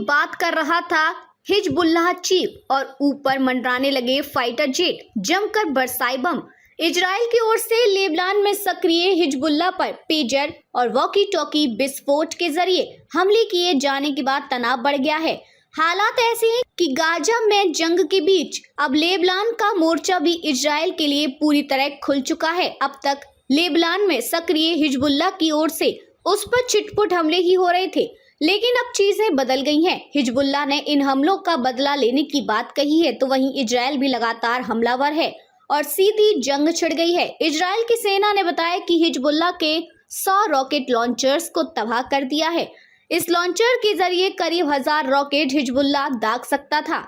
बात कर रहा था हिजबुल्लाह चीफ और ऊपर मंडराने लगे फाइटर जेट, जमकर बरसाए बम। इजराइल की ओर से लेबनान में सक्रिय हिजबुल्लाह पर पेजर और वॉकी टॉकी विस्फोट के जरिए हमले किए जाने के बाद तनाव बढ़ गया है। हालात ऐसे हैं कि गाजा में जंग के बीच अब लेबनान का मोर्चा भी इजराइल के लिए पूरी तरह खुल चुका है। अब तक लेबनान में सक्रिय हिजबुल्लाह की ओर से उस पर छिटपुट हमले ही हो रहे थे, लेकिन अब चीजें बदल गई हैं। हिजबुल्लाह ने इन हमलों का बदला लेने की बात कही है, तो वहीं इजराइल भी लगातार हमलावर है और सीधी जंग छिड़ गई है। इजराइल की सेना ने बताया कि हिजबुल्लाह के 100 रॉकेट लॉन्चर्स को तबाह कर दिया है। इस लॉन्चर के जरिए करीब 1000 रॉकेट हिजबुल्लाह दाग सकता था।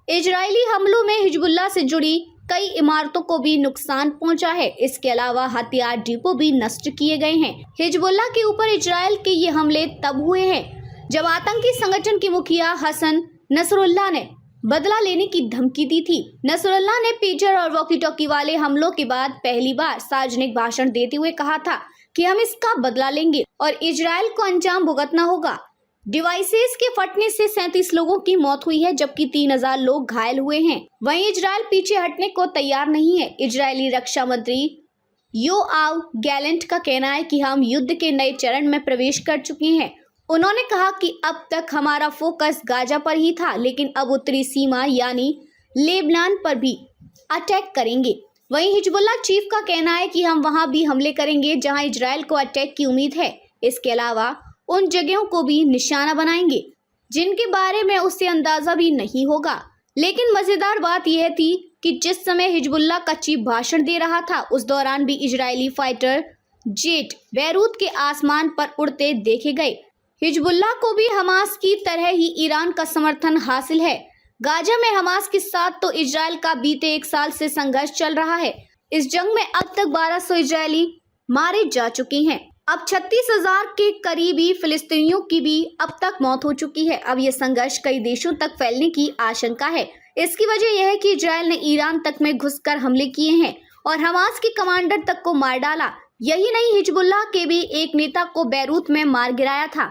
इजरायली हमलों में हिजबुल्लाह से जुड़ी कई इमारतों को भी नुकसान पहुंचा है। इसके अलावा हथियार डिपो भी नष्ट किए गए हैं। हिजबुल्लाह के ऊपर इजराइल के ये हमले तब हुए हैं जब आतंकी संगठन के मुखिया हसन नसरुल्लाह ने बदला लेने की धमकी दी थी। नसरुल्लाह ने पेजर और वॉकी टॉकी वाले हमलों के बाद पहली बार सार्वजनिक भाषण देते हुए कहा था कि हम इसका बदला लेंगे और इजराइल को अंजाम भुगतना होगा। डिवाइसेस के फटने से 37 लोगों की मौत हुई है, जबकि 3000 लोग घायल हुए हैं। वहीं इजराइल पीछे हटने को तैयार नहीं है। इजरायली रक्षा मंत्री योआव गैलेंट का कहना है कि हम युद्ध के नए चरण में प्रवेश कर चुके हैं। उन्होंने कहा कि अब तक हमारा फोकस गाजा पर ही था, लेकिन अब उत्तरी सीमा यानी लेबनान पर भी अटैक करेंगे। वहीं हिजबुल्लाह चीफ का कहना है कि हम वहां भी हमले करेंगे जहां इजराइल को अटैक की उम्मीद है। इसके अलावा उन जगहों को भी निशाना बनाएंगे जिनके बारे में उसे अंदाजा भी नहीं होगा। लेकिन मजेदार बात यह थी कि जिस समय हिजबुल्लाह का चीफ भाषण दे रहा था, उस दौरान भी इजरायली फाइटर जेट बैरूत के आसमान पर उड़ते देखे गए। हिजबुल्लाह को भी हमास की तरह ही ईरान का समर्थन हासिल है। गाजा में हमास के साथ तो इजराइल का बीते 1 साल से संघर्ष चल रहा है। इस जंग में अब तक 1200 इजरायली मारे जा चुके हैं। अब 36,000 के करीबी फिलिस्तीनियों की भी अब तक मौत हो चुकी है। अब यह संघर्ष कई देशों तक फैलने की आशंका है। इसकी वजह यह है कि इजराइल ने ईरान तक में घुसकर हमले किए हैं और हमास के कमांडर तक को मार डाला। यही नहीं, हिजबुल्लाह के भी एक नेता को बैरूत में मार गिराया था।